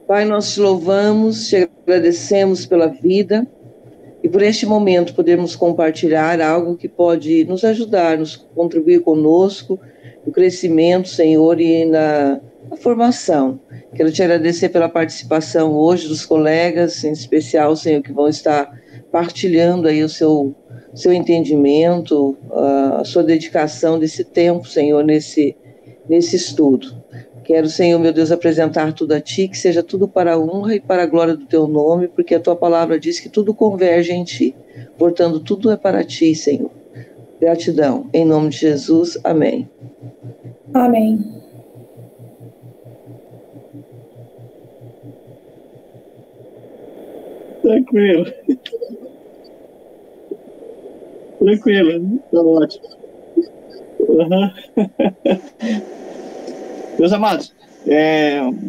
Pai, nós te louvamos, te agradecemos pela vida e por este momento podemos compartilhar algo que pode nos ajudar, nos contribuir conosco, no crescimento, Senhor, e na formação. Quero te agradecer pela participação hoje dos colegas, em especial, Senhor, que vão estar partilhando aí o seu entendimento, a sua dedicação desse tempo, Senhor, nesse estudo. Quero, Senhor, meu Deus, apresentar tudo a Ti, que seja tudo para a honra e para a glória do Teu nome, porque a Tua palavra diz que tudo converge em Ti. Portanto, tudo é para Ti, Senhor. Gratidão. Em nome de Jesus, amém. Amém. Tranquilo. Tranquilo, tá ótimo. Uhum. Meus amados,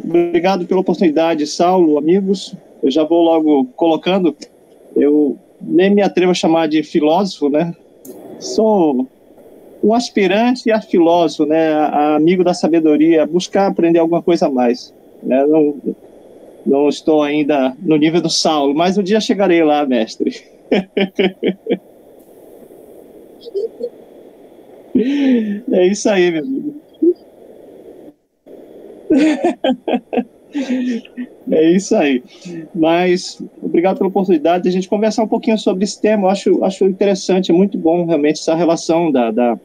obrigado pela oportunidade, Saulo, amigos. Eu já vou logo colocando. Eu nem me atrevo a chamar de filósofo, né? Sou um aspirante a filósofo, né? A amigo da sabedoria, buscar aprender alguma coisa a mais. Né? Não estou ainda no nível do Saulo, mas um dia chegarei lá, mestre. É isso aí, meu amigo. É isso aí. Mas obrigado pela oportunidade de a gente conversar um pouquinho sobre esse tema. Eu acho interessante, é muito bom realmente essa relação da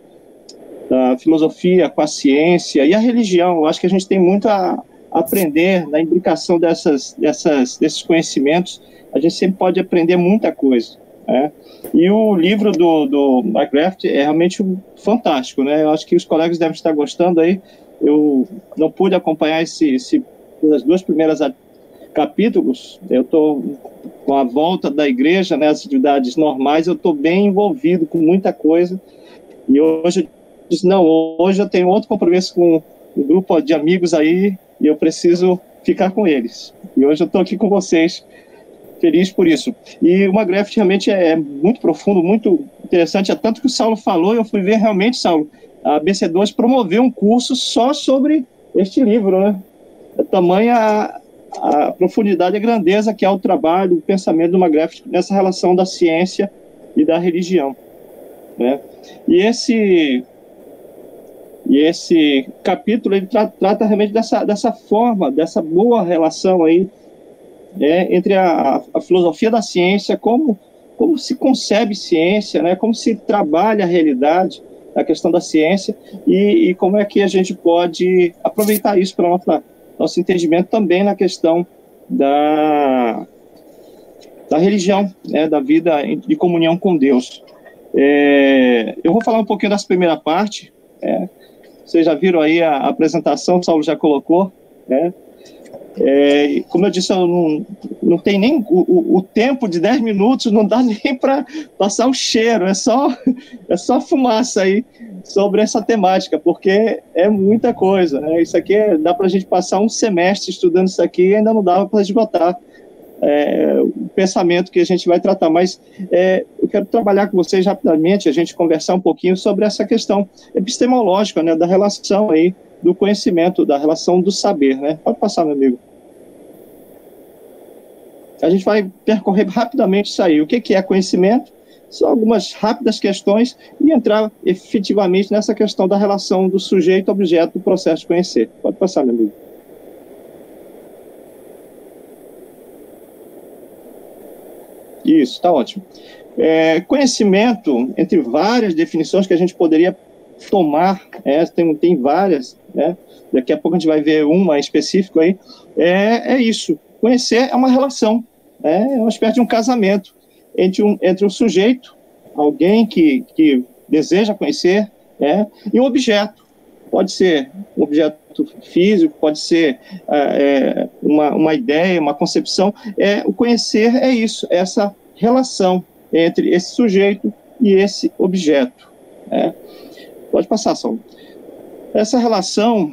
filosofia com a ciência e a religião. Eu acho que a gente tem muito a aprender na imbricação desses conhecimentos. A gente sempre pode aprender muita coisa, né? E o livro do McGrath é realmente fantástico, né? Eu acho que os colegas devem estar gostando aí. Eu não pude acompanhar as duas primeiras capítulos. Eu estou com a volta da igreja, né, as atividades normais, eu estou bem envolvido com muita coisa. E hoje eu disse, não, hoje eu tenho outro compromisso com um grupo de amigos aí e eu preciso ficar com eles. E hoje eu estou aqui com vocês, feliz por isso. E o McGrath realmente é muito profundo, muito interessante. É tanto que o Saulo falou, eu fui ver realmente, Saulo, a BC2 promoveu um curso só sobre este livro, né? Tamanha a profundidade e a grandeza que é o trabalho, o pensamento do McGrath nessa relação da ciência e da religião, né? E esse capítulo ele trata realmente dessa forma, dessa boa relação aí, entre a filosofia da ciência, como se concebe ciência, né? Como se trabalha a realidade, a questão da ciência, e como é que a gente pode aproveitar isso para nosso entendimento também na questão da religião, né? Da vida de comunhão com Deus. Eu vou falar um pouquinho dessa primeira parte. Vocês já viram aí a apresentação, o Saulo já colocou, né? Como eu disse, eu não tem nem o tempo de 10 minutos, não dá nem para passar o cheiro, é só fumaça aí sobre essa temática, porque é muita coisa, né? Isso aqui dá para a gente passar um semestre estudando isso aqui e ainda não dava para esgotar o pensamento que a gente vai tratar, mas eu quero trabalhar com vocês rapidamente, a gente conversar um pouquinho sobre essa questão epistemológica, né, da relação aí do conhecimento, da relação do saber, né? Pode passar, meu amigo. A gente vai percorrer rapidamente isso aí. O que é conhecimento? São algumas rápidas questões e entrar efetivamente nessa questão da relação do sujeito-objeto do processo de conhecer. Pode passar, meu amigo. Isso, está ótimo. Conhecimento, entre várias definições que a gente poderia tomar, tem várias, né? Daqui a pouco a gente vai ver uma específica aí, é isso. Conhecer é uma relação, é uma espécie de um casamento entre um sujeito, alguém que deseja conhecer, e um objeto. Pode ser um objeto físico, pode ser uma ideia, uma concepção. O conhecer é isso, essa relação entre esse sujeito e esse objeto. Pode passar, Saulo. Essa relação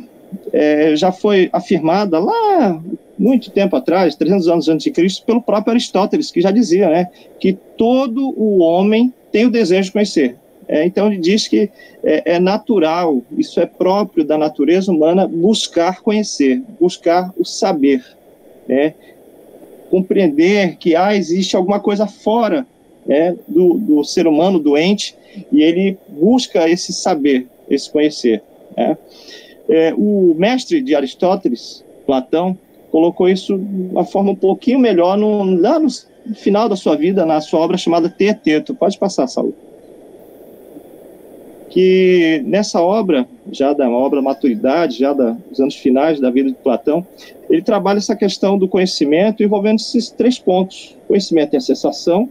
já foi afirmada lá muito tempo atrás, 300 anos antes de Cristo, pelo próprio Aristóteles, que já dizia, né, que todo o homem tem o desejo de conhecer. Então, ele diz que é natural, isso é próprio da natureza humana, buscar conhecer, buscar o saber, compreender que existe alguma coisa fora do ser humano doente, e ele busca esse saber, esse conhecer. O mestre de Aristóteles, Platão, colocou isso de uma forma um pouquinho melhor lá no final da sua vida, na sua obra chamada Teeteto. Pode passar, Saulo. Que nessa obra, já da obra Maturidade, já dos anos finais da vida de Platão, ele trabalha essa questão do conhecimento envolvendo esses 3 pontos. Conhecimento é a sensação,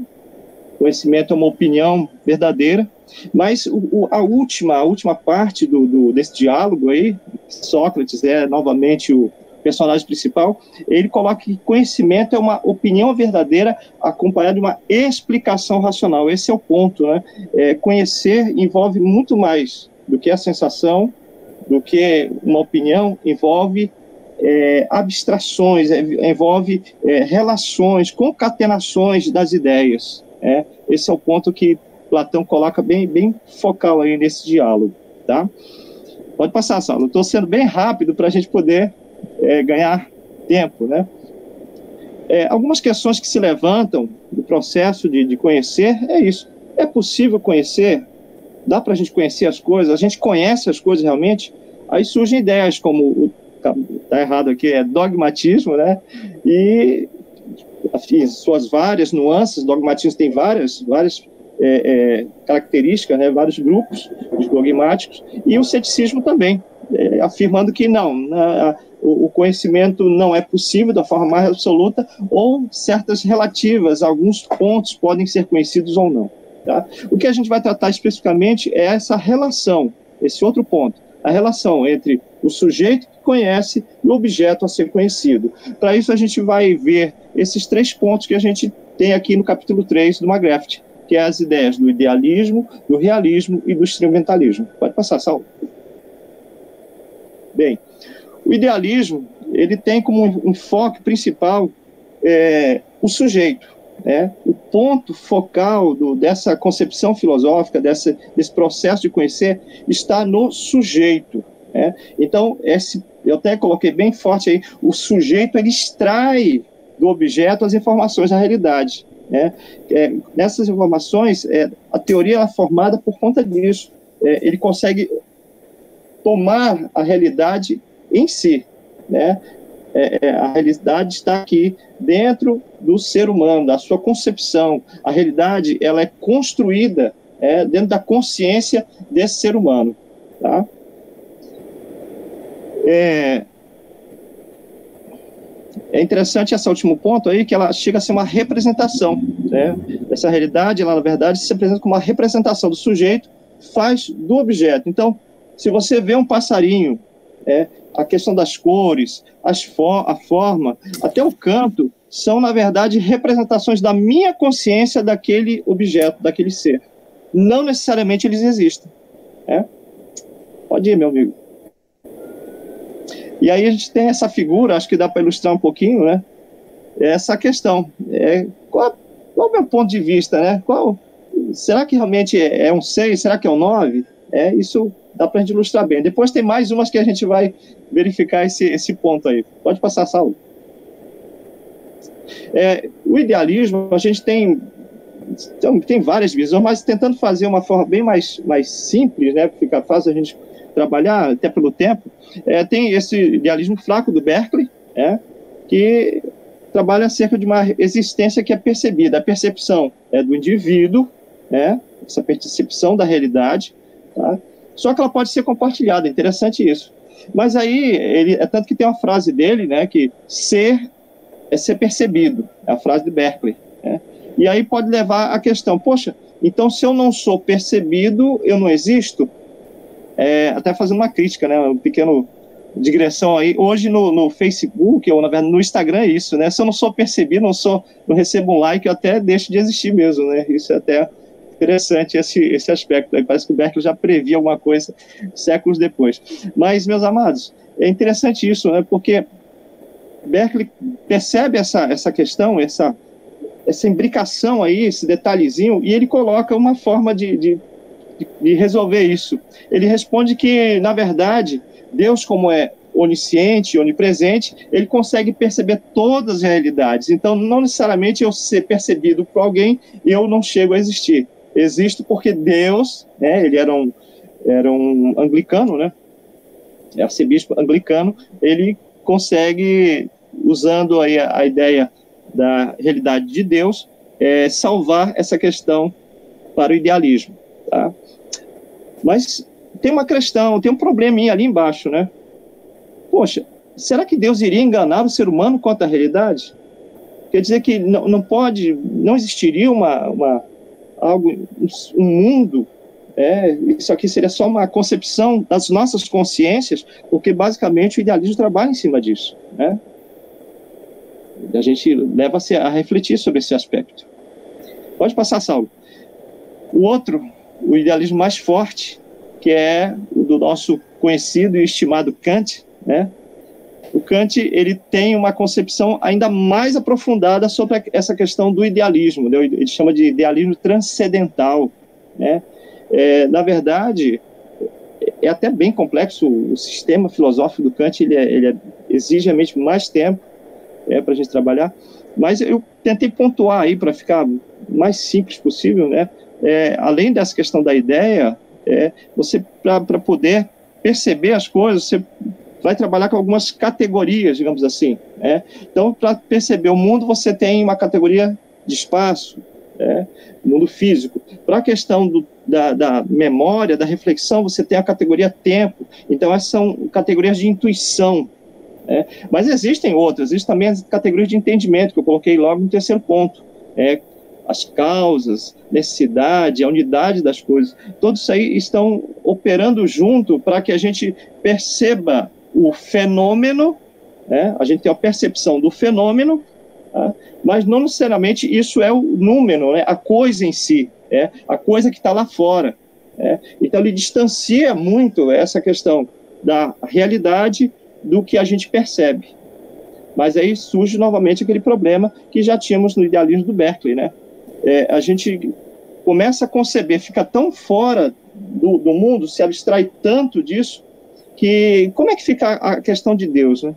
conhecimento é uma opinião verdadeira, mas a última parte desse diálogo aí, Sócrates é novamente o personagem principal, ele coloca que conhecimento é uma opinião verdadeira acompanhada de uma explicação racional. Esse é o ponto, né? Conhecer envolve muito mais do que a sensação, do que uma opinião, envolve abstrações, envolve relações, concatenações das ideias. Esse é o ponto que Platão coloca bem focal aí nesse diálogo, tá? Pode passar, Saulo. Estou sendo bem rápido para a gente poder ganhar tempo, né? Algumas questões que se levantam do processo de conhecer é isso. É possível conhecer? Dá para a gente conhecer as coisas? A gente conhece as coisas realmente? Aí surgem ideias como, está errado aqui, dogmatismo, né? E suas várias nuances. Dogmatismo tem várias características, né? Vários grupos dogmáticos, e o ceticismo também, afirmando que não, o conhecimento não é possível da forma mais absoluta, ou certas relativas, alguns pontos podem ser conhecidos ou não. Tá? O que a gente vai tratar especificamente é essa relação, esse outro ponto, a relação entre o sujeito que conhece e o objeto a ser conhecido. Para isso a gente vai ver esses 3 pontos que a gente tem aqui no capítulo 3 do Magraft, que é as ideias do idealismo, do realismo e do instrumentalismo. Pode passar, Saulo. Bem, o idealismo, ele tem como enfoque principal o sujeito, o ponto focal dessa concepção filosófica, desse processo de conhecer, está no sujeito. Então, eu até coloquei bem forte aí, o sujeito, ele extrai do objeto as informações da realidade. Nessas informações, a teoria é formada por conta disso. Ele consegue tomar a realidade em si, a realidade está aqui dentro do ser humano, da sua concepção. A realidade, ela é construída dentro da consciência desse ser humano, tá? É interessante esse último ponto aí, que ela chega a ser uma representação, Essa realidade, ela na verdade se apresenta como uma representação do sujeito, faz do objeto. Então, se você vê um passarinho, a questão das cores, a forma, até o canto, são, na verdade, representações da minha consciência daquele objeto, daquele ser. Não necessariamente eles existem. Pode ir, meu amigo. E aí a gente tem essa figura, acho que dá para ilustrar um pouquinho, essa questão. Qual é o meu ponto de vista, será que realmente é um 6? Será que é um 9? Isso dá para a gente ilustrar bem. Depois tem mais umas que a gente vai verificar esse ponto aí. Pode passar, Saulo. O idealismo, a gente tem várias visões, mas tentando fazer uma forma bem mais simples, fica fácil a gente trabalhar, até pelo tempo. Tem esse idealismo fraco do Berkeley, que trabalha acerca de uma existência que é percebida. A percepção é do indivíduo, essa percepção da realidade, tá? Só que ela pode ser compartilhada, interessante isso. Mas aí, tanto que tem uma frase dele, que ser é ser percebido, é a frase de Berkeley. E aí pode levar a questão, poxa, então se eu não sou percebido, eu não existo? Até fazendo uma crítica, um pequeno digressão aí. Hoje no Facebook, ou na verdade no Instagram é isso, Se eu não sou percebido, não recebo um like, eu até deixo de existir mesmo, Isso é até interessante, esse aspecto. Aí parece que o Berkeley já previa alguma coisa séculos depois. Mas, meus amados, é interessante isso, porque Berkeley percebe essa questão, essa imbricação aí, esse detalhezinho, e ele coloca uma forma de de resolver isso. Ele responde que, na verdade, Deus, como é onisciente, onipresente, ele consegue perceber todas as realidades. Então, não necessariamente eu ser percebido por alguém, eu não chego a existir. Existo porque Deus, né, ele era um anglicano, né, arcebispo anglicano, ele consegue, usando aí a ideia da realidade de Deus, salvar essa questão para o idealismo. Tá? Mas tem uma questão, tem um probleminha ali embaixo, né? Poxa, será que Deus iria enganar o ser humano quanto à realidade? Quer dizer que não existiria um mundo, isso aqui seria só uma concepção das nossas consciências, porque basicamente o idealismo trabalha em cima disso, né? A gente leva-se a refletir sobre esse aspecto. Pode passar, Saulo. O idealismo mais forte, que é o do nosso conhecido e estimado Kant, né? O Kant, ele tem uma concepção ainda mais aprofundada sobre essa questão do idealismo, né? Ele chama de idealismo transcendental, né? Na verdade, é até bem complexo o sistema filosófico do Kant, ele exige realmente mais tempo para a gente trabalhar, mas eu tentei pontuar aí para ficar mais simples possível, né? Além dessa questão da ideia, você, para poder perceber as coisas, você vai trabalhar com algumas categorias, digamos assim. Então, para perceber o mundo, você tem uma categoria de espaço, mundo físico. Para a questão da memória, da reflexão, você tem a categoria tempo. Então, essas são categorias de intuição. Mas existem outras, existem também as categorias de entendimento, que eu coloquei logo no terceiro ponto. As causas, necessidade, a unidade das coisas, todos isso aí estão operando junto para que a gente perceba o fenômeno, a gente tem a percepção do fenômeno, tá? Mas não necessariamente isso é o número, a coisa em si, a coisa que está lá fora. Então ele distancia muito essa questão da realidade do que a gente percebe. Mas aí surge novamente aquele problema que já tínhamos no idealismo do Berkeley, né? A gente começa a conceber, fica tão fora do mundo, se abstrai tanto disso, que como é que fica a questão de Deus, né?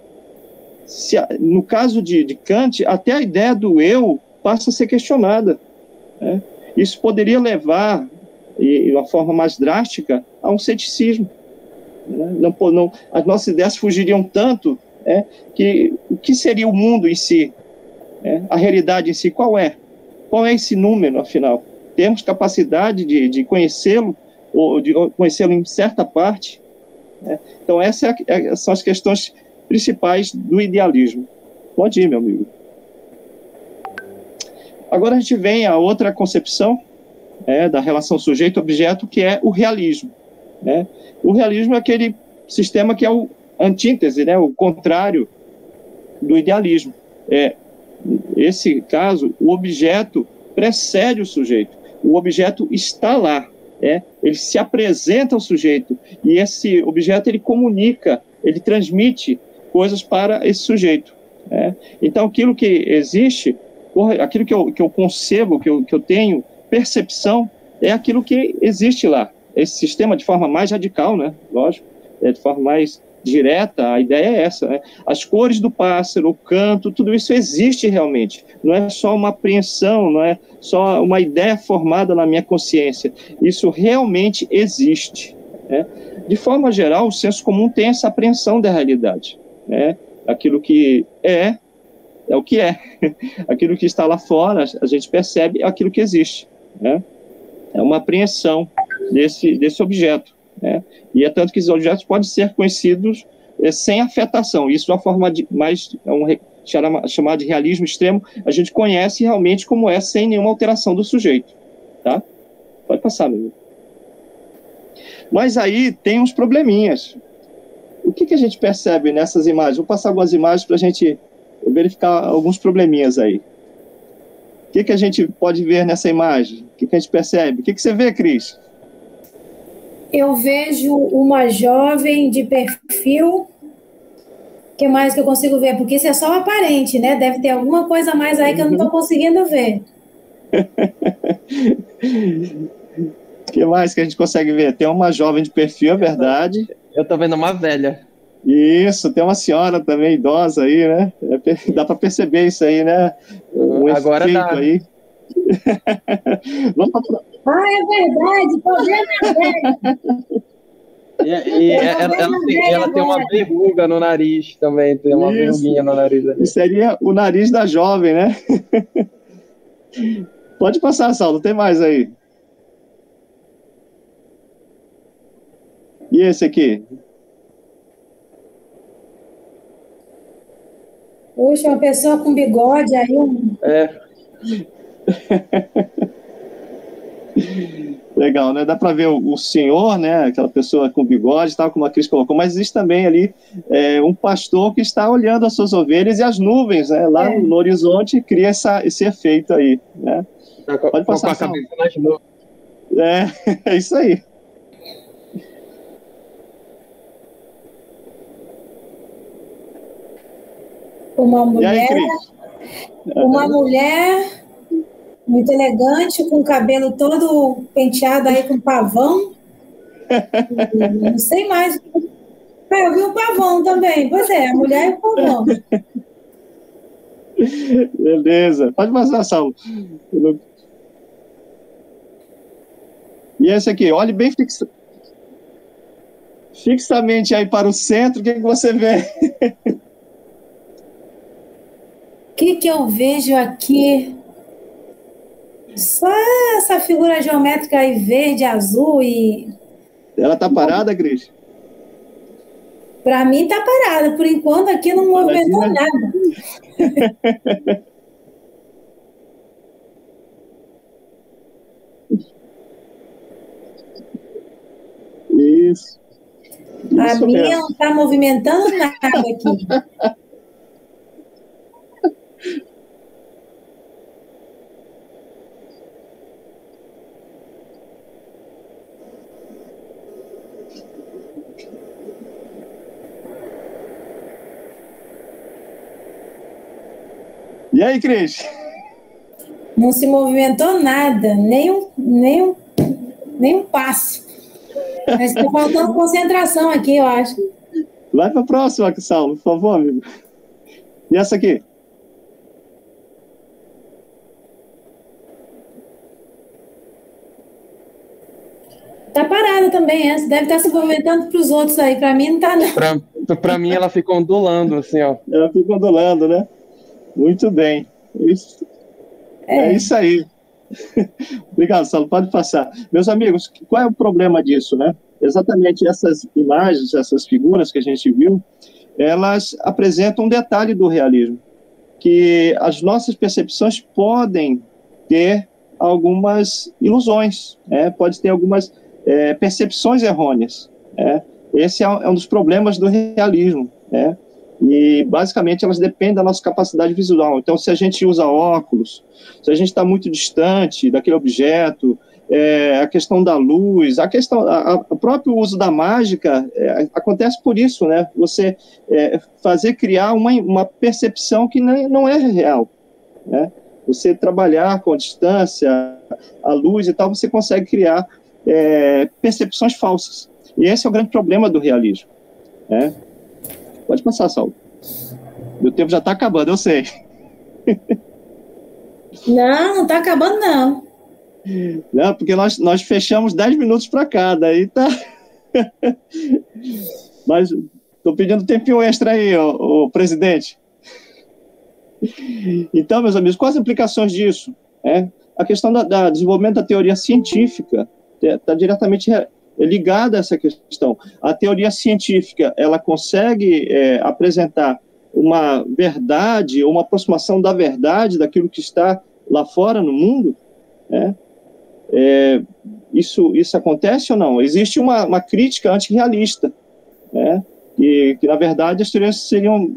No caso de Kant, até a ideia do eu passa a ser questionada, né? Isso poderia levar, de uma forma mais drástica, a um ceticismo, né? As nossas ideias fugiriam tanto, que o que seria o mundo em si? A realidade em si, qual é? Qual é esse número, afinal? Temos capacidade de conhecê-lo, ou de conhecê-lo em certa parte? Então, essas são as questões principais do idealismo. Pode ir, meu amigo. Agora a gente vem a outra concepção da relação sujeito-objeto, que é o realismo. O realismo é aquele sistema que é o antítese, o contrário do idealismo. Esse caso, o objeto precede o sujeito. O objeto está lá. Ele se apresenta ao sujeito. E esse objeto, ele comunica, ele transmite coisas para esse sujeito. Então, aquilo que existe, aquilo que eu concebo, que eu tenho percepção, é aquilo que existe lá. Esse sistema, de forma mais radical, né? Lógico, de forma mais direta, a ideia é essa, né? As cores do pássaro, o canto, tudo isso existe realmente. Não é só uma apreensão, não é só uma ideia formada na minha consciência. Isso realmente existe, né? De forma geral, o senso comum tem essa apreensão da realidade, né? Aquilo que é o que é. Aquilo que está lá fora, a gente percebe aquilo que existe, né? É uma apreensão desse objeto, né? E é tanto que esses objetos podem ser conhecidos sem afetação. Isso é uma forma chamada de realismo extremo. A gente conhece realmente como é, sem nenhuma alteração do sujeito, tá? Pode passar, meu amigo. Mas aí tem uns probleminhas. O que a gente percebe nessas imagens? Vou passar algumas imagens para a gente verificar alguns probleminhas aí. O que a gente pode ver nessa imagem? O que a gente percebe? O que você vê, Cris? Eu vejo uma jovem de perfil. O que mais que eu consigo ver? Porque isso é só aparente, né? Deve ter alguma coisa a mais aí que eu não estou conseguindo ver. que mais que a gente consegue ver? Tem uma jovem de perfil, é verdade. Eu tô vendo uma velha. Isso, tem uma senhora também idosa aí, né? Dá para perceber isso aí, né? Um Agora efeito dá. aí. Vamos pra... É verdade, tô vendo a velha. Ela tem uma verruga no nariz também, tem uma verruguinha no nariz ali. Seria o nariz da jovem, né? Pode passar, Saulo, tem mais aí. E esse aqui? Puxa, uma pessoa com bigode aí. Legal, né? Dá para ver o senhor, né? Aquela pessoa com bigode, tal, como a Cris colocou, mas existe também ali um pastor que está olhando as suas ovelhas e as nuvens, né? Lá no horizonte cria esse efeito aí, né? Pode passar com a cabeça nas nuvens. É isso aí. Uma mulher, e aí, Cris? Uma mulher muito elegante, com o cabelo todo penteado aí com pavão. Não sei mais. Eu vi um pavão também. Pois é, a mulher e o pavão. Beleza. Pode passar, Saulo. E esse aqui, olhe bem fixamente aí para o centro, o que você vê? O que eu vejo aqui? Só essa figura geométrica aí, verde, azul e... Ela tá parada, Cris? Para mim tá parada. Por enquanto aqui não movimentou nada. Isso. A minha não tá movimentando nada aqui. E aí, Cris? Não se movimentou nada, nem um passo. Mas está faltando concentração aqui, eu acho. Vai para a próxima, Saulo, por favor, amigo. E essa aqui? Tá parada também, essa. Deve estar se movimentando para os outros aí. Para mim, não tá, não. Para mim, ela fica ondulando, assim, ó. Ela fica ondulando, né? Muito bem. É isso aí. Obrigado, Saulo. Pode passar. Meus amigos, qual é o problema disso, né? Exatamente essas imagens, essas figuras que a gente viu, elas apresentam um detalhe do realismo, que as nossas percepções podem ter algumas ilusões, pode ter algumas percepções errôneas. Esse é um dos problemas do realismo, e basicamente elas dependem da nossa capacidade visual. Então, se a gente usa óculos, se a gente está muito distante daquele objeto, a questão da luz, o próprio uso da mágica acontece por isso, né? Você criar uma percepção que não é real, né? Você trabalhar com a distância, a luz e tal, você consegue criar percepções falsas. E esse é o grande problema do realismo, né? Pode passar, Saulo. Meu tempo já está acabando, eu sei. Não está acabando, não. Não, porque nós fechamos 10 minutos para cada, aí tá... Mas estou pedindo tempinho extra aí, ô presidente. Então, meus amigos, quais as implicações disso? A questão da desenvolvimento da teoria científica está diretamente ligada a essa questão. A teoria científica, ela consegue apresentar uma verdade, uma aproximação da verdade daquilo que está lá fora no mundo, isso acontece ou não? Existe uma crítica antirrealista, que na verdade as teorias seriam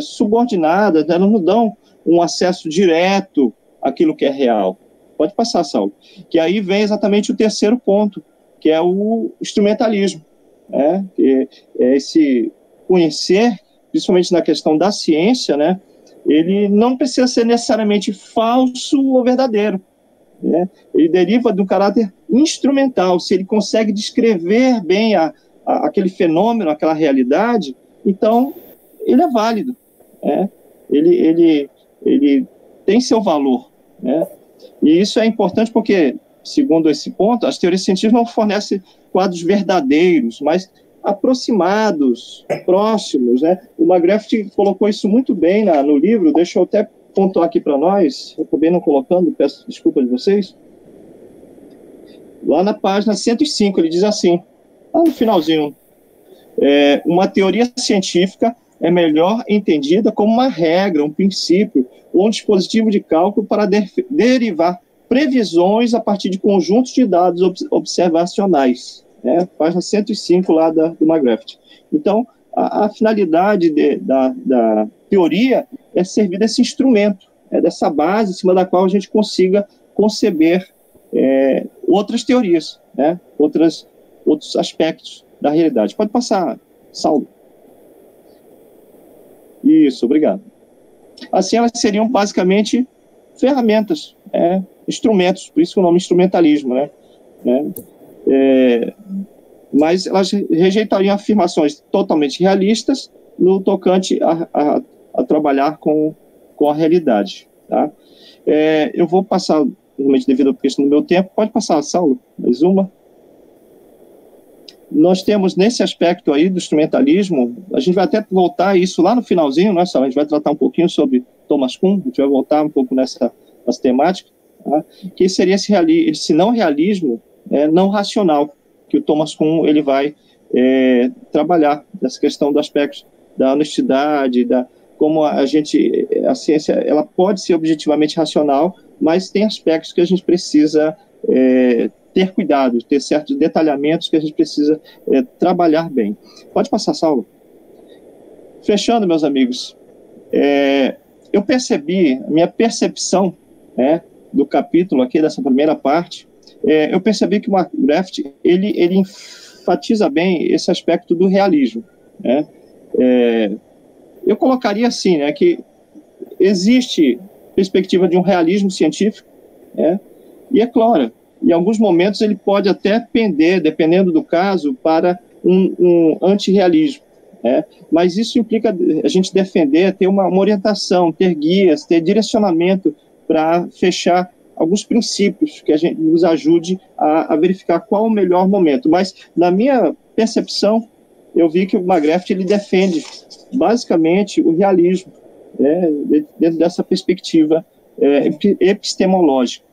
subordinadas, elas não dão um acesso direto àquilo que é real. Pode passar, Saulo. Que aí vem exatamente o terceiro ponto, que é o instrumentalismo, que é esse conhecer, principalmente na questão da ciência, ele não precisa ser necessariamente falso ou verdadeiro, né? Ele deriva do caráter instrumental. Se ele consegue descrever bem aquele fenômeno, aquela realidade, então ele é válido, né? Ele tem seu valor, né? E isso é importante porque, segundo esse ponto, as teorias científicas não fornecem quadros verdadeiros, mas aproximados, próximos, né? O McGrath colocou isso muito bem no livro, deixa eu até pontuar aqui para nós, eu acabei não colocando, peço desculpa de vocês. Lá na página 105, ele diz assim, lá no finalzinho, uma teoria científica é melhor entendida como uma regra, um princípio, ou um dispositivo de cálculo para derivar previsões a partir de conjuntos de dados observacionais. Página 105 lá do McGrath. Então, a finalidade da teoria é servir desse instrumento, dessa base em cima da qual a gente consiga conceber outras teorias, né? Outros aspectos da realidade. Pode passar, Saulo. Isso, obrigado. Assim, elas seriam basicamente ferramentas, instrumentos, por isso que o nome instrumentalismo, né? Mas elas rejeitariam afirmações totalmente realistas no tocante a trabalhar com a realidade, tá? Eu vou passar, realmente devido à questão do meu tempo, pode passar, Saulo, mais uma. Nós temos nesse aspecto aí do instrumentalismo, a gente vai até voltar a isso lá no finalzinho, né, Saulo? A gente vai tratar um pouquinho sobre Thomas Kuhn, a gente vai voltar um pouco nessa temática, tá? Que seria esse não realismo não racional, que o Thomas Kuhn ele vai trabalhar nessa questão do aspecto da honestidade, como a ciência ela pode ser objetivamente racional, mas tem aspectos que a gente precisa ter cuidado, ter certos detalhamentos que a gente precisa trabalhar bem. Pode passar, Saulo. Fechando, meus amigos, eu percebi, a minha percepção do capítulo aqui, dessa primeira parte, eu percebi que o McGrath, ele enfatiza bem esse aspecto do realismo, né? Eu colocaria assim, né, que existe perspectiva de um realismo científico, e é claro, em alguns momentos ele pode até pender, dependendo do caso, para um antirrealismo, mas isso implica a gente defender, ter uma orientação, ter guias, ter direcionamento para fechar alguns princípios que a gente nos ajude a verificar qual o melhor momento. Mas, na minha percepção, eu vi que o McGrath ele defende basicamente o realismo, dentro dessa perspectiva epistemológica,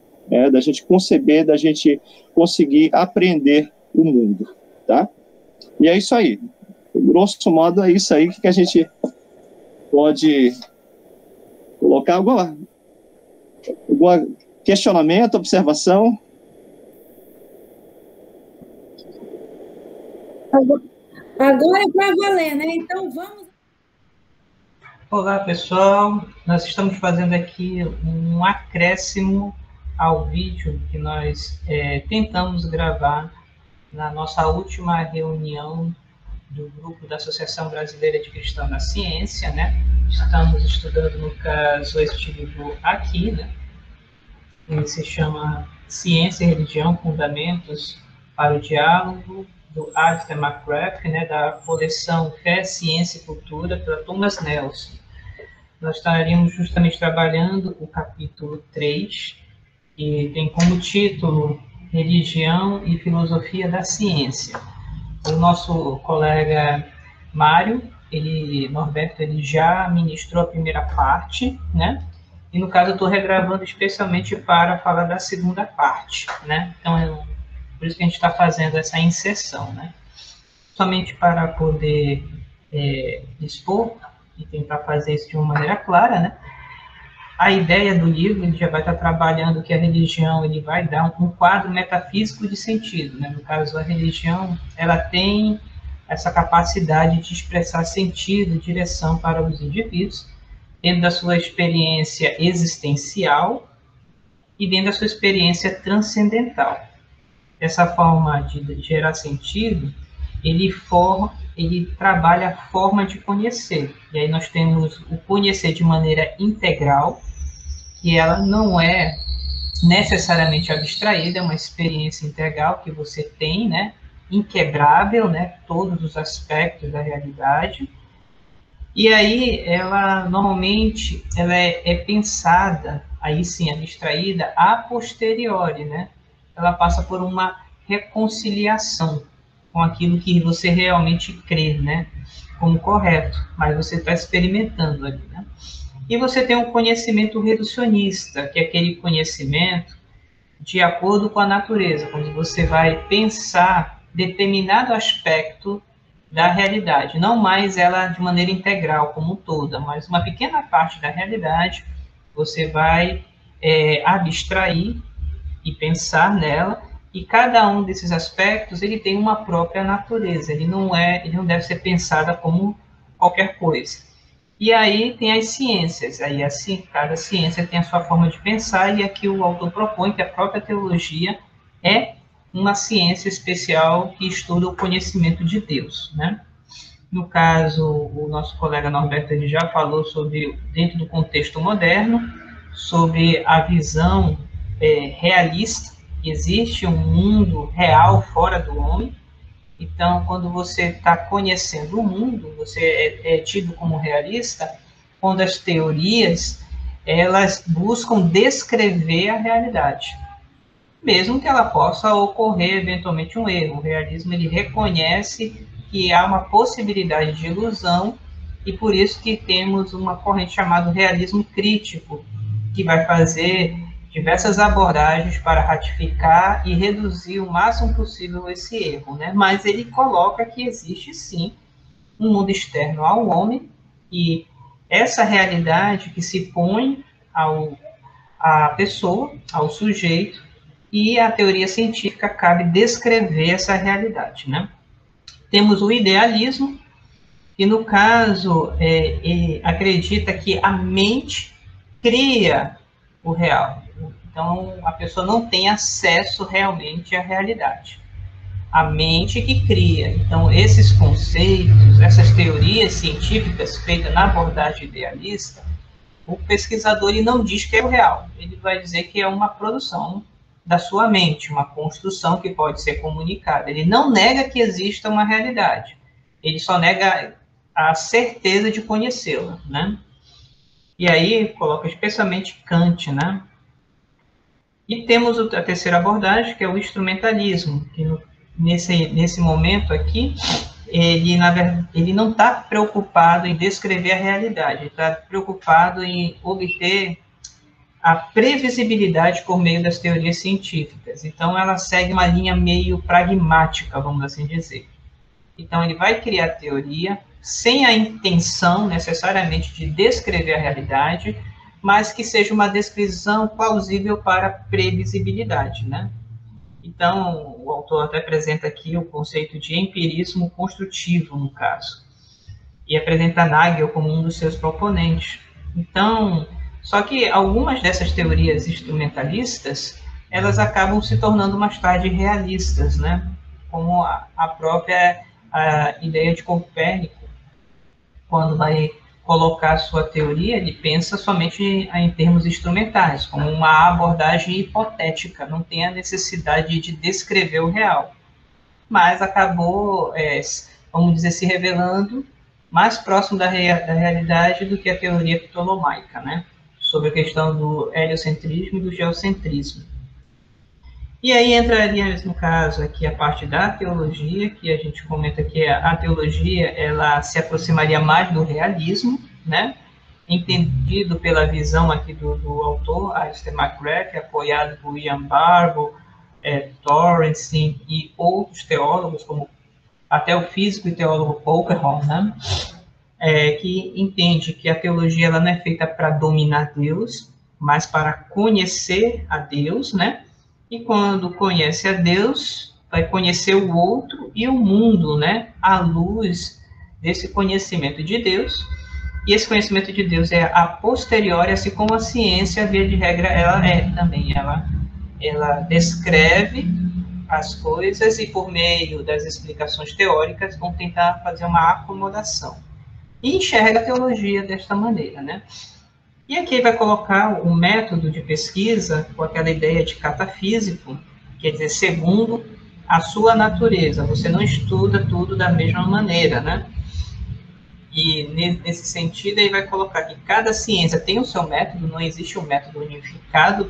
da gente conceber, da gente conseguir aprender o mundo, tá? E é isso aí. Grosso modo, é isso aí que a gente pode colocar. Algum questionamento, observação? Agora é para valer, né? Então vamos. Olá, pessoal. Nós estamos fazendo aqui um acréscimo ao vídeo que nós tentamos gravar na nossa última reunião do grupo da Associação Brasileira de Cristãos na Ciência, né? Estamos estudando, no caso, este livro aqui, né? Ele se chama Ciência e Religião, Fundamentos para o Diálogo, do Alistair McGrath, né, da coleção Fé, Ciência e Cultura, pela Thomas Nelson. Nós estaríamos justamente trabalhando o capítulo 3, que tem como título Religião e Filosofia da Ciência. O nosso colega Mário, Norberto, ele já ministrou a primeira parte, né? E, no caso, eu estou regravando especialmente para falar da segunda parte, né? Então, por isso que a gente está fazendo essa inserção, né? Somente para poder expor e tentar fazer isso de uma maneira clara, né? A ideia do livro, ele já vai estar trabalhando que a religião, ele vai dar um quadro metafísico de sentido, né? No caso, a religião, ela tem essa capacidade de expressar sentido e direção para os indivíduos, dentro da sua experiência existencial e dentro da sua experiência transcendental. Dessa forma de gerar sentido, ele trabalha a forma de conhecer. E aí nós temos o conhecer de maneira integral, que ela não é necessariamente abstraída, é uma experiência integral que você tem, né, inquebrável, né, todos os aspectos da realidade. E aí, ela, normalmente, ela é pensada, aí sim, abstraída, a posteriori, né? Ela passa por uma reconciliação com aquilo que você realmente crê, né? Como correto, mas você está experimentando ali, né? E você tem um conhecimento reducionista, que é aquele conhecimento de acordo com a natureza, quando você vai pensar determinado aspecto da realidade, não mais ela de maneira integral como toda, mas uma pequena parte da realidade você vai abstrair e pensar nela, e cada um desses aspectos ele tem uma própria natureza, ele não deve ser pensada como qualquer coisa. E aí tem as ciências, aí assim, cada ciência tem a sua forma de pensar, e aqui o autor propõe que a própria teologia é uma ciência especial que estuda o conhecimento de Deus, né? No caso, o nosso colega Norberto ele já falou sobre, dentro do contexto moderno, sobre a visão realista, que existe um mundo real fora do homem. Então, quando você está conhecendo o mundo, você é tido como realista, quando as teorias elas buscam descrever a realidade, mesmo que ela possa ocorrer eventualmente um erro. O realismo ele reconhece que há uma possibilidade de ilusão, e por isso que temos uma corrente chamada realismo crítico, que vai fazer diversas abordagens para ratificar e reduzir o máximo possível esse erro, né? Mas ele coloca que existe sim um mundo externo ao homem, e essa realidade que se põe à pessoa, ao sujeito, e a teoria científica cabe descrever essa realidade, né? Temos o idealismo, que no caso acredita que a mente cria o real. Então, a pessoa não tem acesso realmente à realidade. A mente que cria. Então, esses conceitos, essas teorias científicas feitas na abordagem idealista, o pesquisador ele não diz que é o real. Ele vai dizer que é uma produção da sua mente, uma construção que pode ser comunicada. Ele não nega que exista uma realidade. Ele só nega a certeza de conhecê-la, né? E aí coloca especialmente Kant, né? E temos a terceira abordagem, que é o instrumentalismo, que nesse momento aqui, ele não está preocupado em descrever a realidade, ele está preocupado em obter a previsibilidade por meio das teorias científicas. Então, ela segue uma linha meio pragmática, vamos assim dizer. Então, ele vai criar teoria sem a intenção necessariamente de descrever a realidade, mas que seja uma descrição plausível para previsibilidade, né? Então, o autor até apresenta aqui o conceito de empirismo construtivo, no caso, e apresenta Nagel como um dos seus proponentes. Então, só que algumas dessas teorias instrumentalistas, elas acabam se tornando mais tarde realistas, né? Como a própria ideia de Copérnico, quando vai colocar sua teoria, ele pensa somente em termos instrumentais, como uma abordagem hipotética, não tem a necessidade de descrever o real. Mas acabou, vamos dizer, se revelando mais próximo da realidade do que a teoria ptolomaica, né? Sobre a questão do heliocentrismo e do geocentrismo. E aí entraria, no caso, aqui a parte da teologia, que a gente comenta que a teologia ela se aproximaria mais do realismo, né? Entendido pela visão aqui do autor, Alistair McGrath, apoiado por Ian Barbour, Torrance e outros teólogos, como até o físico e teólogo Polkerholm, né? Que entende que a teologia ela não é feita para dominar Deus, mas para conhecer a Deus, né? E quando conhece a Deus, vai conhecer o outro e o mundo, né? À luz desse conhecimento de Deus. E esse conhecimento de Deus é a posteriori, assim como a ciência, via de regra, ela também. Ela descreve as coisas e, por meio das explicações teóricas, vão tentar fazer uma acomodação. E enxerga a teologia desta maneira, né? E aqui ele vai colocar o método de pesquisa com aquela ideia de catafísico, quer dizer, segundo a sua natureza. Você não estuda tudo da mesma maneira, né? E nesse sentido, ele vai colocar que cada ciência tem o seu método, não existe um método unificado,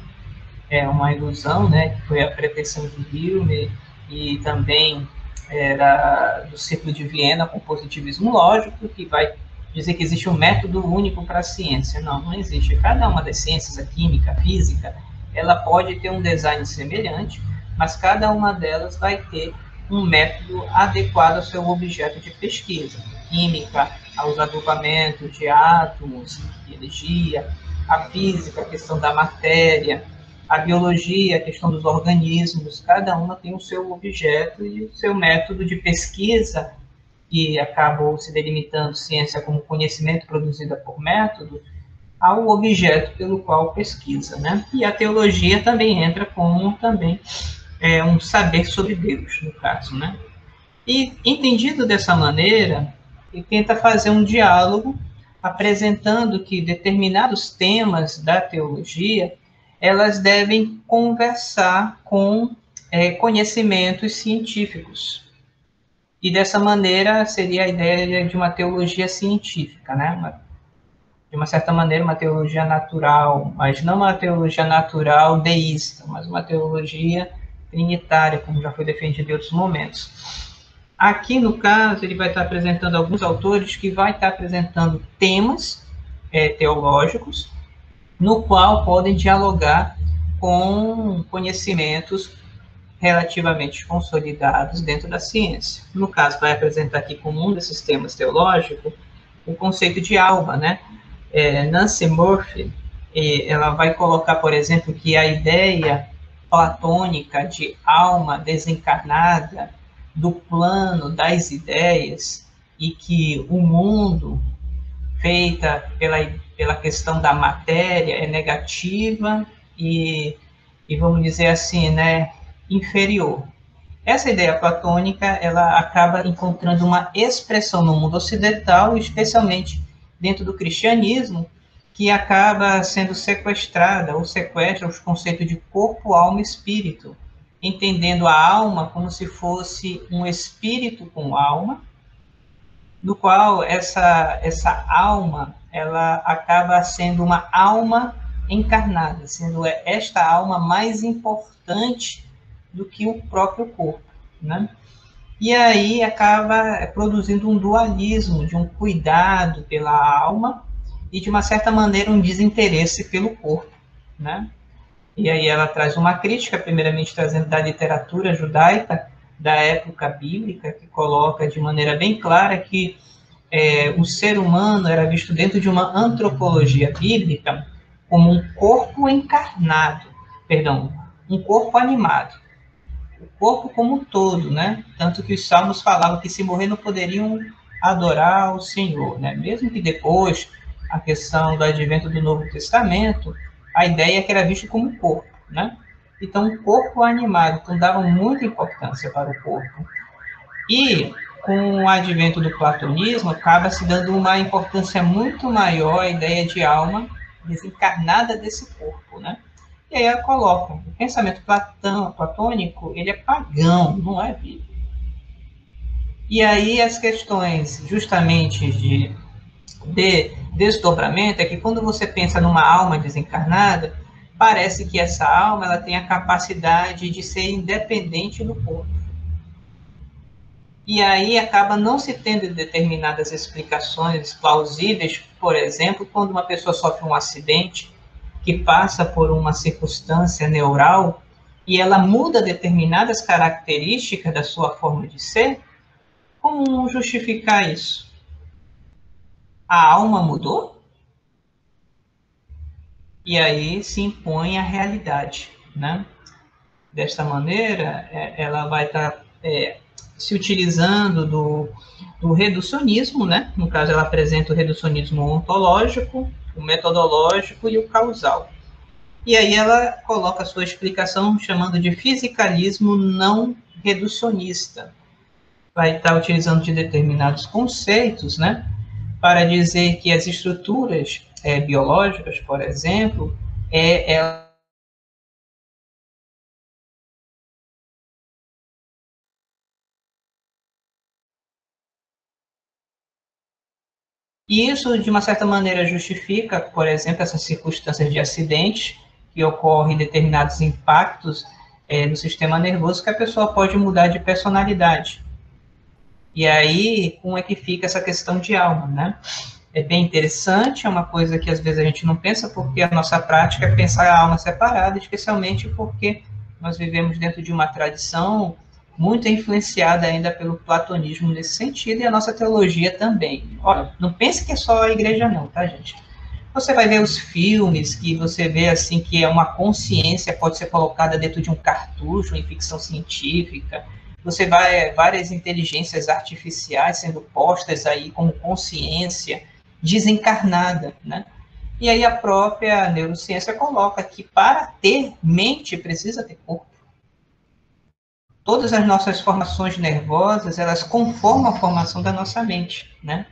é uma ilusão, né? Que foi a pretensão de Hume e também era do Círculo de Viena com o positivismo lógico, que vai dizer que existe um método único para a ciência. Não, não existe. Cada uma das ciências, a química, a física, ela pode ter um design semelhante, mas cada uma delas vai ter um método adequado ao seu objeto de pesquisa. Química, aos agrupamentos de átomos, de energia, a física, a questão da matéria, a biologia, a questão dos organismos, cada uma tem o seu objeto e o seu método de pesquisa, que acabou se delimitando ciência como conhecimento produzido por método, ao objeto pelo qual pesquisa, né? E a teologia também entra como também um saber sobre Deus, no caso, né? E, entendido dessa maneira, ele tenta fazer um diálogo, apresentando que determinados temas da teologia, elas devem conversar com conhecimentos científicos. E dessa maneira seria a ideia de uma teologia científica, né? De uma certa maneira, uma teologia natural, mas não uma teologia natural deísta, mas uma teologia trinitária, como já foi defendido em outros momentos. Aqui, no caso, ele vai estar apresentando alguns autores que vai estar apresentando temas teológicos, no qual podem dialogar com conhecimentos relativamente consolidados dentro da ciência. No caso, vai apresentar aqui como um desses temas teológicos o conceito de alma, né? Nancy Murphy, ela vai colocar, por exemplo, que a ideia platônica de alma desencarnada do plano das ideias e que o mundo feita pela questão da matéria é negativa e vamos dizer assim, né, inferior. Essa ideia platônica, ela acaba encontrando uma expressão no mundo ocidental, especialmente dentro do cristianismo, que acaba sendo sequestrada, ou sequestra os conceitos de corpo, alma e espírito, entendendo a alma como se fosse um espírito com alma, no qual essa alma, ela acaba sendo uma alma encarnada, sendo esta alma mais importante do que o próprio corpo, né? E aí acaba produzindo um dualismo de um cuidado pela alma e, de uma certa maneira, um desinteresse pelo corpo, né? E aí ela traz uma crítica, primeiramente trazendo da literatura judaica da época bíblica, que coloca de maneira bem clara que o ser humano era visto dentro de uma antropologia bíblica como um corpo encarnado, um corpo animado. O corpo como um todo, né? Tanto que os salmos falavam que se morrer não poderiam adorar o Senhor, né? Mesmo que depois, a questão do advento do Novo Testamento, a ideia é que era visto como um corpo, né? Então, o corpo animado, então davam muita importância para o corpo. E, com o advento do platonismo, acaba se dando uma importância muito maior à ideia de alma desencarnada desse corpo, né? E aí ela coloca, o pensamento platônico, ele é pagão, não é bíblico. E aí as questões, justamente, de desdobramento, é que quando você pensa numa alma desencarnada, parece que essa alma ela tem a capacidade de ser independente do corpo. E aí acaba não se tendo determinadas explicações plausíveis, por exemplo, quando uma pessoa sofre um acidente, que passa por uma circunstância neural e ela muda determinadas características da sua forma de ser, como justificar isso? A alma mudou? E aí se impõe a realidade, né? Desta maneira, ela vai estar se utilizando do reducionismo, né? No caso, ela apresenta o reducionismo ontológico, o metodológico e o causal. E aí ela coloca a sua explicação chamando de fisicalismo não reducionista. Vai estar utilizando de determinados conceitos, né, para dizer que as estruturas biológicas, por exemplo, ela e isso, de uma certa maneira, justifica, por exemplo, essas circunstâncias de acidente que ocorrem determinados impactos no sistema nervoso, que a pessoa pode mudar de personalidade. E aí, como é que fica essa questão de alma, né? É bem interessante, é uma coisa que às vezes a gente não pensa, porque a nossa prática é pensar a alma separada, especialmente porque nós vivemos dentro de uma tradição muito influenciada ainda pelo platonismo nesse sentido, e a nossa teologia também. Olha, não pense que é só a igreja não, tá, gente? Você vai ver os filmes, que você vê assim que é uma consciência pode ser colocada dentro de um cartucho em ficção científica. Você vai várias inteligências artificiais sendo postas aí como consciência desencarnada, né? E aí a própria neurociência coloca que para ter mente precisa ter corpo. Todas as nossas formações nervosas, elas conformam a formação da nossa mente, né?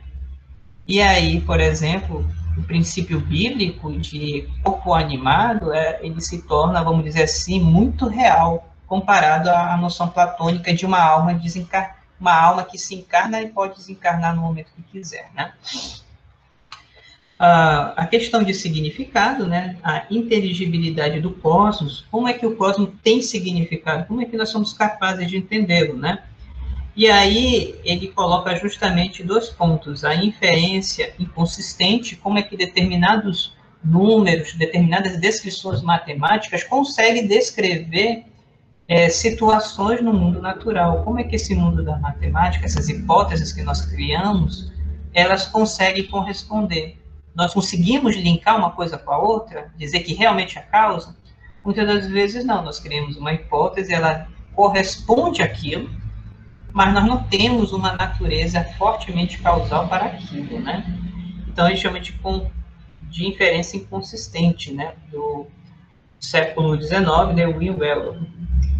E aí, por exemplo, o princípio bíblico de corpo animado, ele se torna, vamos dizer assim, muito real, comparado à noção platônica de uma alma uma alma que se encarna e pode desencarnar no momento que quiser, né? A questão de significado, né? A inteligibilidade do cosmos, como é que o cosmos tem significado? Como é que nós somos capazes de entendê-lo, né? E aí ele coloca justamente 2 pontos, a inferência inconsistente, como é que determinados números, determinadas descrições matemáticas conseguem descrever situações no mundo natural. Como é que esse mundo da matemática, essas hipóteses que nós criamos, elas conseguem corresponder? Nós conseguimos linkar uma coisa com a outra, dizer que realmente é a causa? Muitas das vezes não, nós criamos uma hipótese, ela corresponde àquilo, mas nós não temos uma natureza fortemente causal para aquilo, né? Então, a gente chama de inferência inconsistente, né? Do século XIX, né? Will Weller.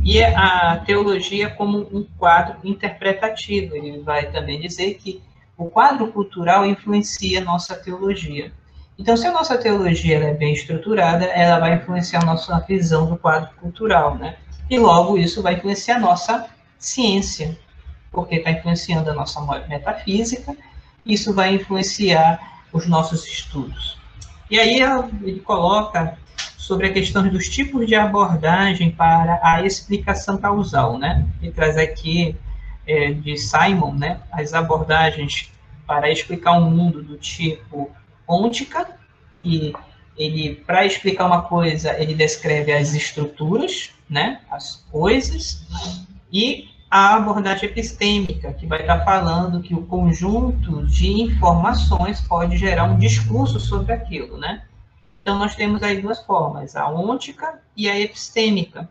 E a teologia como um quadro interpretativo. Ele vai também dizer que o quadro cultural influencia a nossa teologia. Então, se a nossa teologia é bem estruturada, ela vai influenciar a nossa visão do quadro cultural, né? E logo isso vai influenciar a nossa ciência, porque está influenciando a nossa metafísica, isso vai influenciar os nossos estudos. E aí ele coloca sobre a questão dos tipos de abordagem para a explicação causal, né? Ele traz aqui de Simon, né, as abordagens para explicar um mundo do tipo ôntica, e ele, para explicar uma coisa, ele descreve as estruturas, né, as coisas, e a abordagem epistêmica, que vai estar falando que o conjunto de informações pode gerar um discurso sobre aquilo, né? Então, nós temos aí 2 formas, a ôntica e a epistêmica.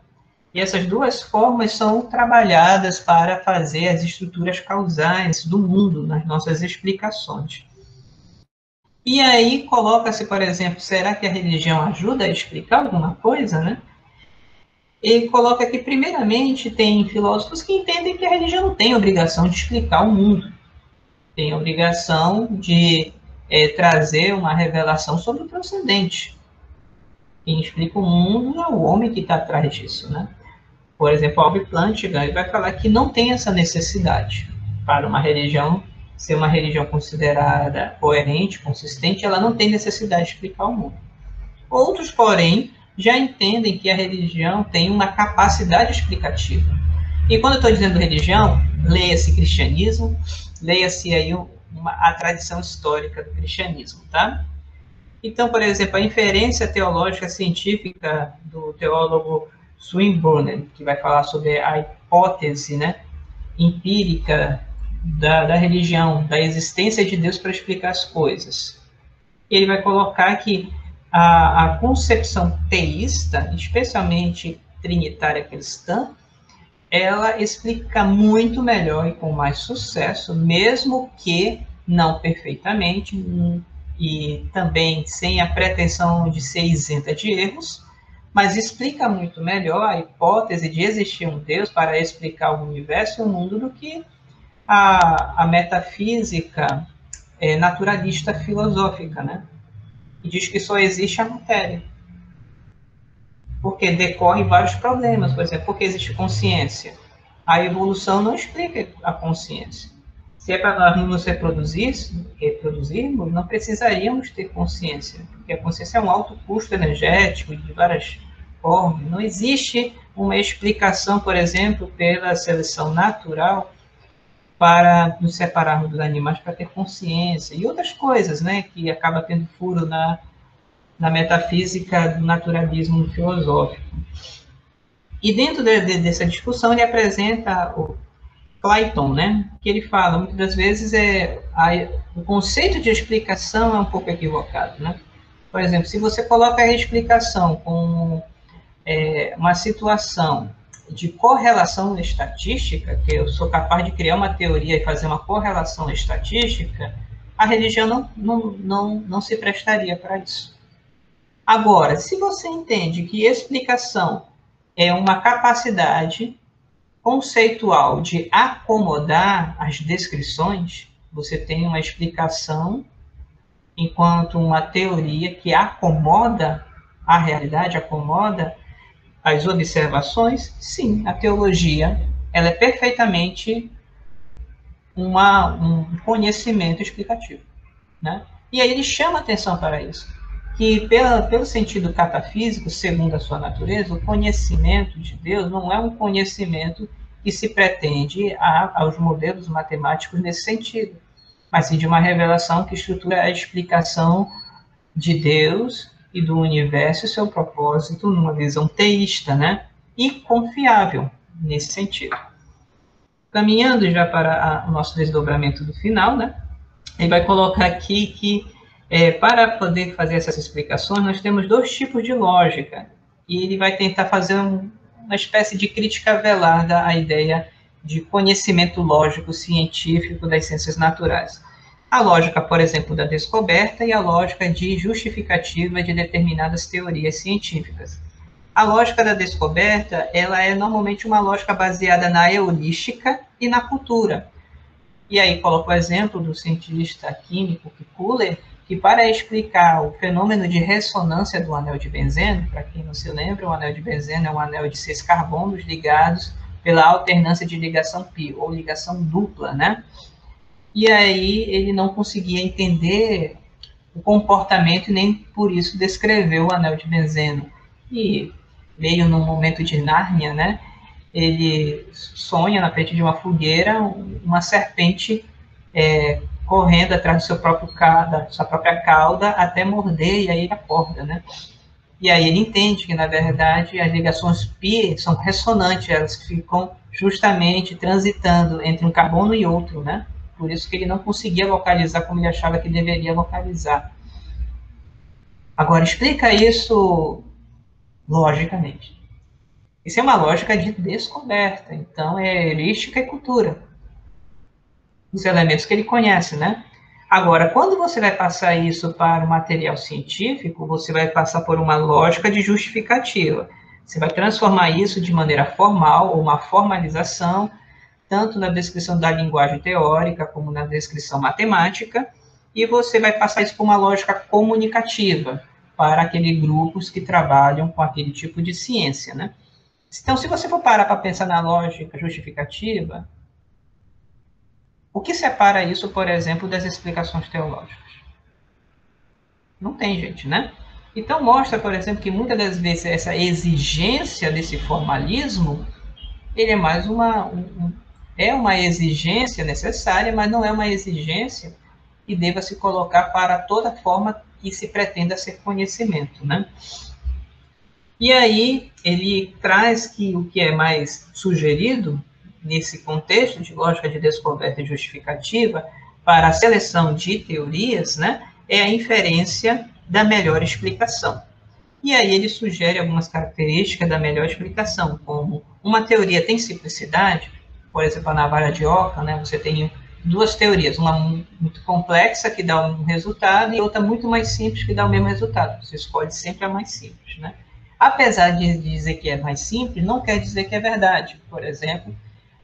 E essas 2 formas são trabalhadas para fazer as estruturas causais do mundo nas nossas explicações. E aí coloca-se, por exemplo, será que a religião ajuda a explicar alguma coisa, né? Ele coloca que, primeiramente, tem filósofos que entendem que a religião não tem obrigação de explicar o mundo. Tem obrigação de trazer uma revelação sobre o transcendente. Quem explica o mundo é o homem que está atrás disso, né? Por exemplo, Albert Plantinga vai falar que não tem essa necessidade para uma religião ser uma religião considerada coerente, consistente, ela não tem necessidade de explicar o mundo. Outros, porém, já entendem que a religião tem uma capacidade explicativa. E quando eu estou dizendo religião, leia-se cristianismo, leia-se aí a tradição histórica do cristianismo, tá? Então, por exemplo, a inferência teológica científica do teólogo Swinburne, que vai falar sobre a hipótese, né, empírica da religião, da existência de Deus para explicar as coisas. Ele vai colocar que a concepção teísta, especialmente trinitária cristã, ela explica muito melhor e com mais sucesso, mesmo que não perfeitamente, e também sem a pretensão de ser isenta de erros, mas explica muito melhor a hipótese de existir um Deus para explicar o universo e o mundo do que a metafísica naturalista filosófica, né? e diz que só existe a matéria. Porque decorrem vários problemas, por exemplo, porque existe consciência. A evolução não explica a consciência. Se é para nós nos reproduzirmos, não precisaríamos ter consciência, porque a consciência é um alto custo energético de várias formas. Não existe uma explicação, por exemplo, pela seleção natural para nos separarmos dos animais para ter consciência e outras coisas, né, que acaba tendo furo na metafísica do naturalismo filosófico. E dentro dessa discussão ele apresenta o Clayton, né, que ele fala, muitas das vezes o conceito de explicação é um pouco equivocado, né? Por exemplo, se você coloca a explicação como uma situação de correlação estatística, que eu sou capaz de criar uma teoria e fazer uma correlação estatística, a religião não se prestaria para isso. Agora, se você entende que explicação é uma capacidade conceitual de acomodar as descrições, você tem uma explicação enquanto uma teoria que acomoda a realidade, acomoda as observações, sim, a teologia ela é perfeitamente um conhecimento explicativo, né? E aí ele chama atenção para isso, que pelo sentido catafísico, segundo a sua natureza, o conhecimento de Deus não é um conhecimento que se pretende aos modelos matemáticos nesse sentido, mas sim de uma revelação que estrutura a explicação de Deus e do universo e seu propósito numa visão teísta, né? E confiável nesse sentido. Caminhando já para o nosso desdobramento do final, né? Ele vai colocar aqui que para poder fazer essas explicações, nós temos dois tipos de lógica, e ele vai tentar fazer uma espécie de crítica velada à ideia de conhecimento lógico científico das ciências naturais. A lógica, por exemplo, da descoberta e a lógica de justificativa de determinadas teorias científicas. A lógica da descoberta, ela é normalmente uma lógica baseada na heurística e na cultura. E aí coloco o exemplo do cientista químico Kekulé, que para explicar o fenômeno de ressonância do anel de benzeno, para quem não se lembra, o anel de benzeno é um anel de 6 carbonos ligados pela alternância de ligação pi, ou ligação dupla, né? E aí ele não conseguia entender o comportamento e nem por isso descreveu o anel de benzeno. E meio num momento de Nárnia, né? Ele sonha na frente de uma fogueira uma serpente correndo atrás do da sua própria cauda até morder, e aí ele acorda, né? E aí ele entende que, na verdade, as ligações pi são ressonantes, elas ficam justamente transitando entre um carbono e outro, né? Por isso que ele não conseguia localizar como ele achava que deveria localizar. Agora, explica isso logicamente. Isso é uma lógica de descoberta, então é heurística e cultura. Os elementos que ele conhece, né? Agora, quando você vai passar isso para o material científico, você vai passar por uma lógica de justificativa. Você vai transformar isso de maneira formal, ou uma formalização, tanto na descrição da linguagem teórica, como na descrição matemática, e você vai passar isso por uma lógica comunicativa, para aqueles grupos que trabalham com aquele tipo de ciência, né? Então, se você for parar para pensar na lógica justificativa, o que separa isso, por exemplo, das explicações teológicas? Não tem, gente, né? Então, mostra, por exemplo, que muitas das vezes essa exigência desse formalismo, ele é mais uma exigência necessária, mas não é uma exigência que deva se colocar para toda forma que se pretenda ser conhecimento, né? E aí, ele traz que o que é mais sugerido nesse contexto de lógica de descoberta e justificativa para a seleção de teorias, né, é a inferência da melhor explicação. E aí ele sugere algumas características da melhor explicação, como uma teoria tem simplicidade, por exemplo, a navalha de Oca, né, você tem duas teorias, uma muito complexa que dá um resultado e outra muito mais simples que dá o mesmo resultado. Você escolhe sempre a mais simples, né? Apesar de dizer que é mais simples, não quer dizer que é verdade. Por exemplo,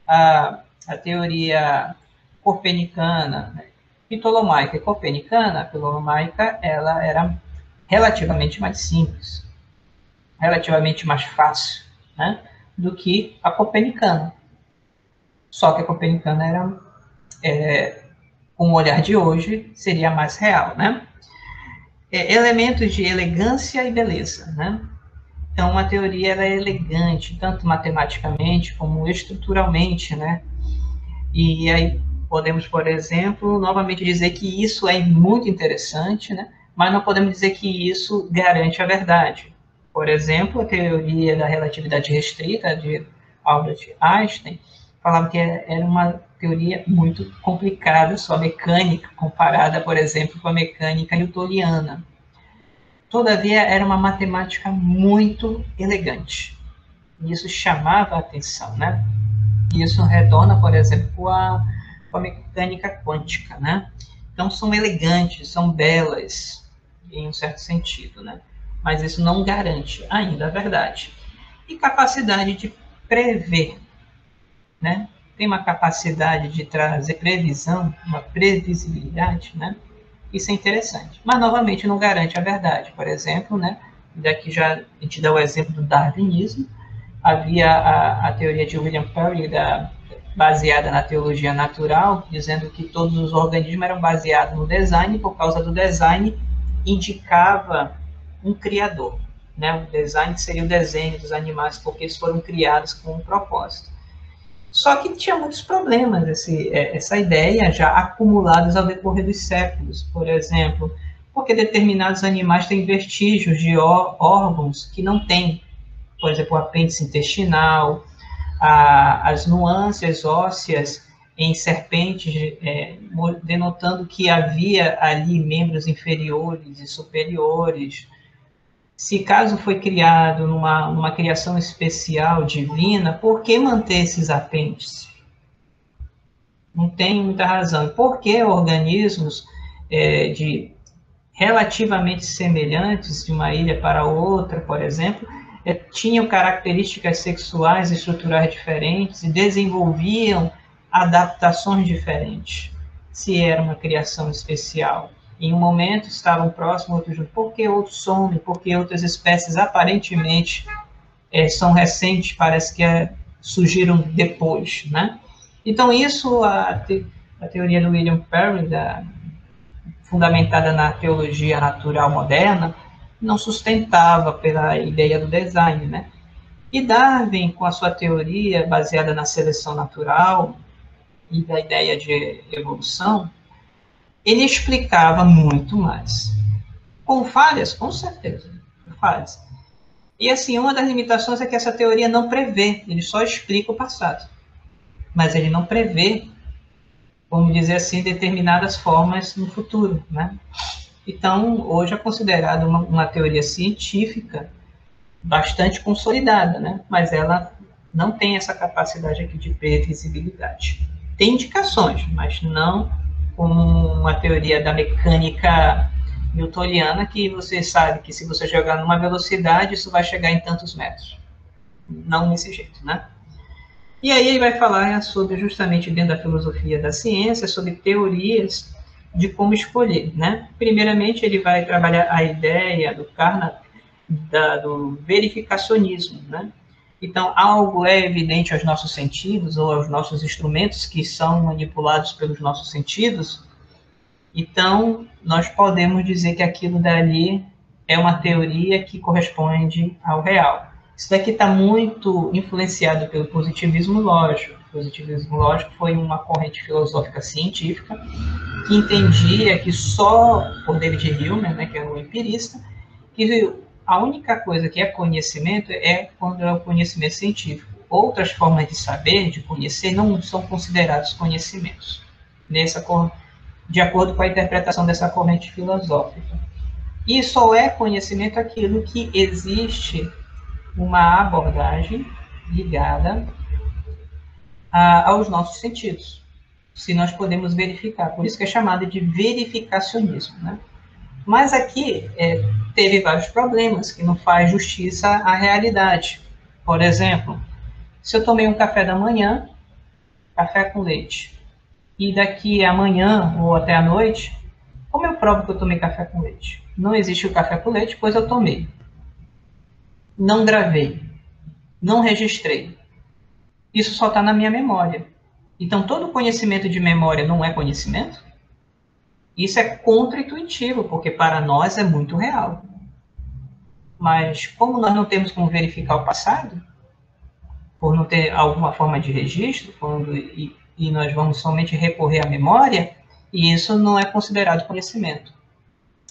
a teoria copernicana, né, ptolomaica e copernicana, a ptolomaica ela era relativamente mais simples, relativamente mais fácil, né, do que a copernicana. Só que a copernicana era, com o olhar de hoje, seria mais real, né? Elementos de elegância e beleza, né? Então, uma teoria ela é elegante, tanto matematicamente como estruturalmente, né? E aí podemos, por exemplo, novamente dizer que isso é muito interessante, né? Mas não podemos dizer que isso garante a verdade. Por exemplo, a teoria da relatividade restrita de Albert Einstein falava que era uma teoria muito complicada, sua mecânica, comparada, por exemplo, com a mecânica newtoniana. Todavia, era uma matemática muito elegante. E isso chamava a atenção, né? E isso retorna, por exemplo, com a mecânica quântica, né? Então, são elegantes, são belas, em um certo sentido, né? Mas isso não garante ainda a verdade. E capacidade de prever, né? Tem uma capacidade de trazer previsão, uma previsibilidade, né? Isso é interessante. Mas, novamente, não garante a verdade. Por exemplo, né? Daqui já a gente dá o exemplo do darwinismo. Havia a teoria de William Perry, baseada na teologia natural, dizendo que todos os organismos eram baseados no design, e por causa do design indicava um criador. Né? O design seria o desenho dos animais, porque eles foram criados com um propósito. Só que tinha muitos problemas essa ideia, já acumulados ao decorrer dos séculos. Por exemplo, porque determinados animais têm vestígios de órgãos que não têm. Por exemplo, o apêndice intestinal, as nuances ósseas em serpentes, denotando que havia ali membros inferiores e superiores. Se caso foi criado numa criação especial, divina, por que manter esses apêndices? Não tem muita razão. Por que organismos relativamente semelhantes de uma ilha para outra, por exemplo, tinham características sexuais e estruturais diferentes e desenvolviam adaptações diferentes, se era uma criação especial? Em um momento estavam próximos, outros juntos. Por que outros somem? Por que outras espécies aparentemente são recentes, parece que surgiram depois, né? Então, isso, a teoria do William Perry, fundamentada na teologia natural moderna, não sustentava pela ideia do design, né? E Darwin, com a sua teoria baseada na seleção natural e da ideia de evolução, ele explicava muito mais. Com falhas? Com certeza, falhas. E assim, uma das limitações é que essa teoria não prevê, ele só explica o passado. Mas ele não prevê, vamos dizer assim, determinadas formas no futuro, né? Então, hoje é considerada uma teoria científica bastante consolidada, né? Mas ela não tem essa capacidade aqui de previsibilidade. Tem indicações, mas não como uma teoria da mecânica newtoniana, que você sabe que se você jogar numa velocidade, isso vai chegar em tantos metros. Não desse jeito, né? E aí ele vai falar sobre, justamente dentro da filosofia da ciência, sobre teorias de como escolher, né? Primeiramente, ele vai trabalhar a ideia do Carnap, do verificacionismo, né? Então, algo é evidente aos nossos sentidos, ou aos nossos instrumentos que são manipulados pelos nossos sentidos, então, nós podemos dizer que aquilo dali é uma teoria que corresponde ao real. Isso daqui está muito influenciado pelo positivismo lógico. O positivismo lógico foi uma corrente filosófica científica que entendia que só, por David Hume, né, que é um empirista, que a única coisa que é conhecimento é quando é o conhecimento científico. Outras formas de saber, de conhecer, não são considerados conhecimentos, de acordo com a interpretação dessa corrente filosófica. E só é conhecimento aquilo que existe uma abordagem ligada aos nossos sentidos, se nós podemos verificar. Por isso que é chamado de verificacionismo, né? Mas aqui teve vários problemas que não faz justiça à realidade. Por exemplo, se eu tomei um café da manhã, café com leite, e daqui a amanhã ou até a noite, Como eu provo que eu tomei café com leite? Não existe o café com leite, pois eu tomei. Não gravei. Não registrei. Isso só está na minha memória. Então, todo conhecimento de memória não é conhecimento? Isso é contra-intuitivo, porque para nós é muito real. Mas, como nós não temos como verificar o passado, por não ter alguma forma de registro, e nós vamos somente recorrer à memória, e isso não é considerado conhecimento.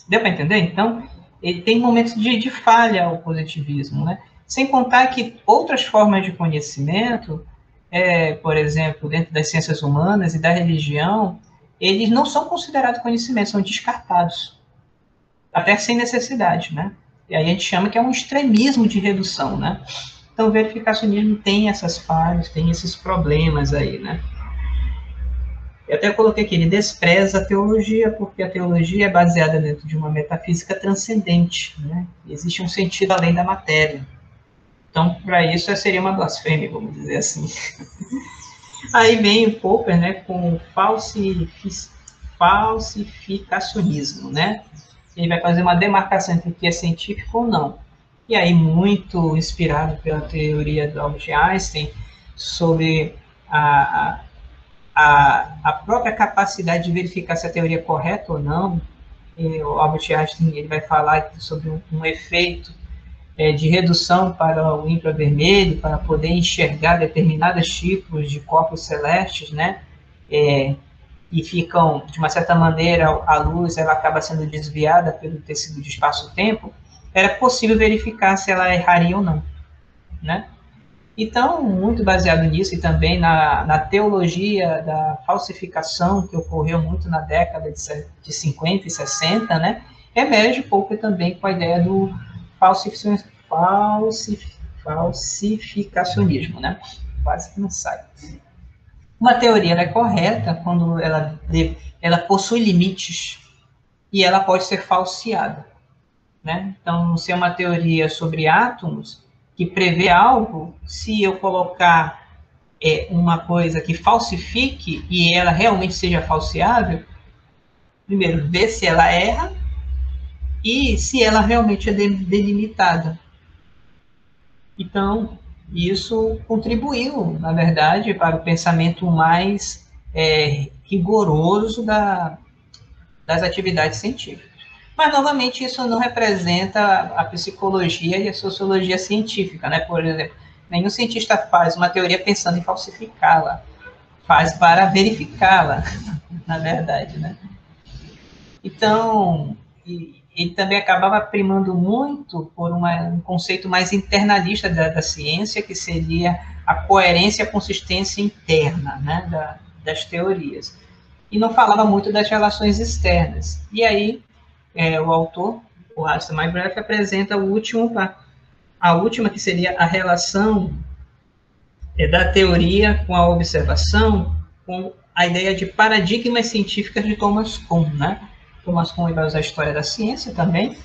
Deu para entender? Então, ele tem momentos de falha o positivismo, né? Sem contar que outras formas de conhecimento, por exemplo, dentro das ciências humanas e da religião, eles não são considerados conhecimentos, são descartados, até sem necessidade, né? E aí a gente chama que é um extremismo de redução, né? Então, o verificacionismo tem essas falhas, tem esses problemas aí, né? Eu até coloquei aqui, ele despreza a teologia, porque a teologia é baseada dentro de uma metafísica transcendente, né? Existe um sentido além da matéria. Então, para isso, seria uma blasfêmia, vamos dizer assim. Aí vem o Popper, né, com o falsificacionismo, né? Ele vai fazer uma demarcação entre o que é científico ou não. E aí, muito inspirado pela teoria do Albert Einstein, sobre a própria capacidade de verificar se a teoria é correta ou não. E o Albert Einstein ele vai falar sobre um efeito de redução para o infravermelho, para poder enxergar determinados tipos de corpos celestes, né? E ficam, de uma certa maneira, a luz ela acaba sendo desviada pelo tecido de espaço-tempo. Era possível verificar se ela erraria ou não, né? Então, muito baseado nisso, e também na teologia da falsificação, que ocorreu muito na década de 50 e 60, né? Emerge Popper também com a ideia do falsificacionismo, né? Quase que não sai. Uma teoria ela é correta quando ela possui limites e ela pode ser falseada, né? Então, se é uma teoria sobre átomos, que prevê algo, se eu colocar uma coisa que falsifique e ela realmente seja falseável, primeiro, ver se ela erra e se ela realmente é delimitada. Então, isso contribuiu, na verdade, para o pensamento mais rigoroso das atividades científicas. Mas, novamente, isso não representa a psicologia e a sociologia científica, né? Por exemplo, nenhum cientista faz uma teoria pensando em falsificá-la, faz para verificá-la, na verdade, né? Então, ele também acabava primando muito por um conceito mais internalista da ciência, que seria a coerência e a consistência interna, né, das teorias. E não falava muito das relações externas. E aí, o autor, o Alistair McGrath, apresenta a última, que seria a relação da teoria com a observação, com a ideia de paradigmas científicas de Thomas Kuhn, né? Thomas Kuhn vai usar a história da ciência também,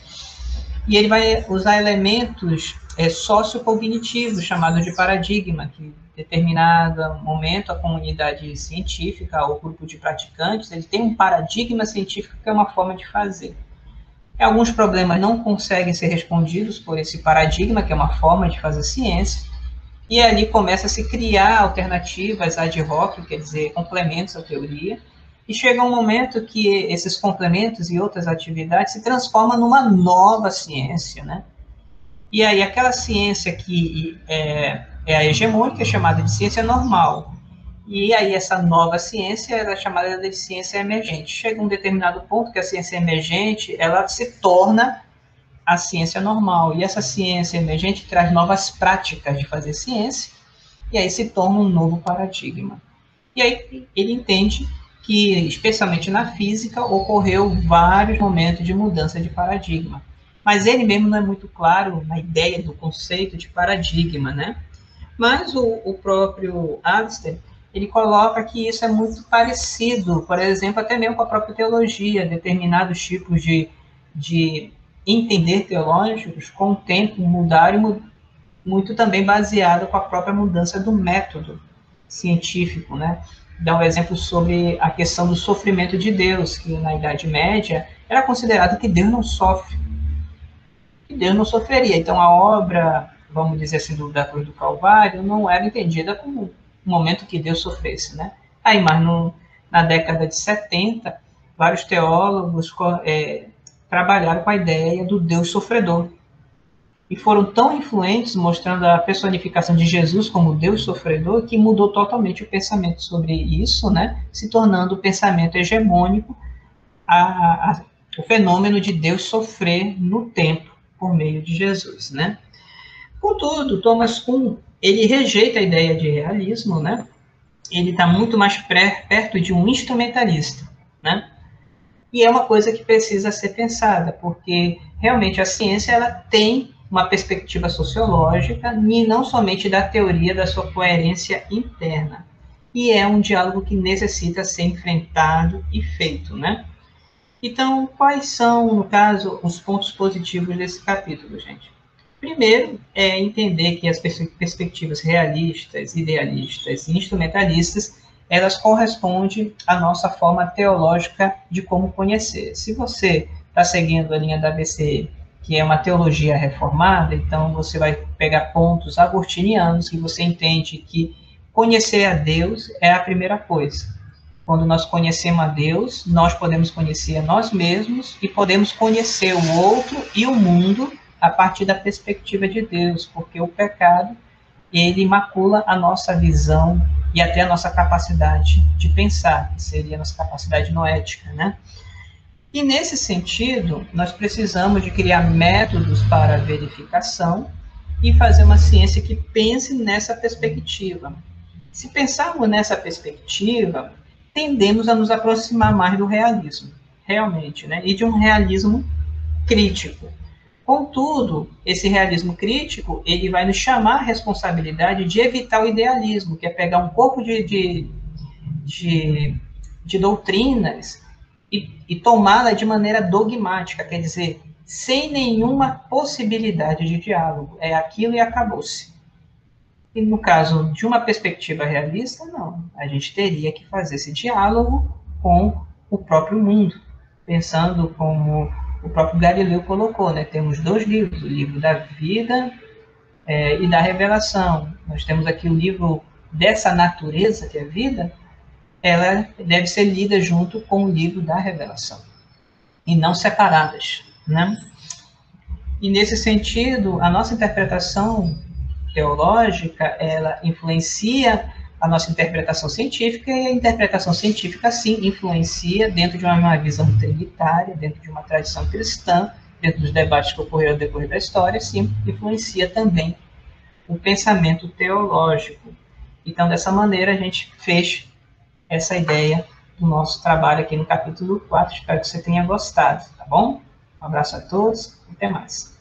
e ele vai usar elementos sociocognitivos, chamados de paradigma, que em determinado momento a comunidade científica ou grupo de praticantes, ele tem um paradigma científico que é uma forma de fazer. Alguns problemas não conseguem ser respondidos por esse paradigma, que é uma forma de fazer ciência, e ali começa a se criar alternativas ad hoc, quer dizer, complementos à teoria, e chega um momento que esses complementos e outras atividades se transformam numa nova ciência, né? E aí aquela ciência que é a hegemônica é chamada de ciência normal, e aí essa nova ciência é chamada de ciência emergente. Chega um determinado ponto que a ciência emergente, ela se torna a ciência normal, e essa ciência emergente traz novas práticas de fazer ciência, e aí se torna um novo paradigma. E aí ele entende que, especialmente na física, ocorreu vários momentos de mudança de paradigma. Mas ele mesmo não é muito claro na ideia do conceito de paradigma, né? Mas o próprio Alistair, ele coloca que isso é muito parecido, por exemplo, até mesmo com a própria teologia, determinados tipos de entender teológicos, com o tempo mudaram, muito também baseado com a própria mudança do método científico, né? dá um exemplo sobre a questão do sofrimento de Deus, que na Idade Média era considerado que Deus não sofre, que Deus não sofreria. Então a obra, vamos dizer assim, da Cruz do Calvário não era entendida como um momento que Deus sofresse, né? Aí, mas na década de 70, vários teólogos trabalharam com a ideia do Deus sofredor. E foram tão influentes, mostrando a personificação de Jesus como Deus sofredor, que mudou totalmente o pensamento sobre isso, né? Se tornando o pensamento hegemônico, o fenômeno de Deus sofrer no tempo, por meio de Jesus, né? Contudo, Thomas Kuhn, ele rejeita a ideia de realismo, né? Ele está muito mais perto de um instrumentalista, né? E é uma coisa que precisa ser pensada, porque realmente a ciência ela tem uma perspectiva sociológica e não somente da teoria da sua coerência interna. E é um diálogo que necessita ser enfrentado e feito, né? Então, quais são, no caso, os pontos positivos desse capítulo, gente? Primeiro, é entender que as perspectivas realistas, idealistas e instrumentalistas, elas correspondem à nossa forma teológica de como conhecer. Se você está seguindo a linha da ABCE, que é uma teologia reformada, então você vai pegar pontos agostinianos que você entende que conhecer a Deus é a primeira coisa. Quando nós conhecemos a Deus, nós podemos conhecer a nós mesmos e podemos conhecer o outro e o mundo a partir da perspectiva de Deus, porque o pecado, ele macula a nossa visão e até a nossa capacidade de pensar, que seria a nossa capacidade noética, né? E nesse sentido, nós precisamos de criar métodos para a verificação e fazer uma ciência que pense nessa perspectiva. Se pensarmos nessa perspectiva, tendemos a nos aproximar mais do realismo, realmente, né? E de um realismo crítico. Contudo, esse realismo crítico, ele vai nos chamar a responsabilidade de evitar o idealismo, que é pegar um pouco de doutrinas e tomá-la de maneira dogmática, quer dizer, sem nenhuma possibilidade de diálogo. É aquilo e acabou-se. E no caso de uma perspectiva realista, não. A gente teria que fazer esse diálogo com o próprio mundo, pensando como o próprio Galileu colocou, né? Temos dois livros, o livro da vida e da revelação. Nós temos aqui o livro dessa natureza, que é a vida, ela deve ser lida junto com o livro da revelação, e não separadas, né? E nesse sentido, a nossa interpretação teológica, ela influencia a nossa interpretação científica, e a interpretação científica, sim, influencia dentro de uma visão trinitária, dentro de uma tradição cristã, dentro dos debates que ocorreram ao decorrer da história, sim, influencia também o pensamento teológico. Então, dessa maneira, a gente fez essa ideia do nosso trabalho aqui no capítulo 4. Espero que você tenha gostado, tá bom? Um abraço a todos, até mais.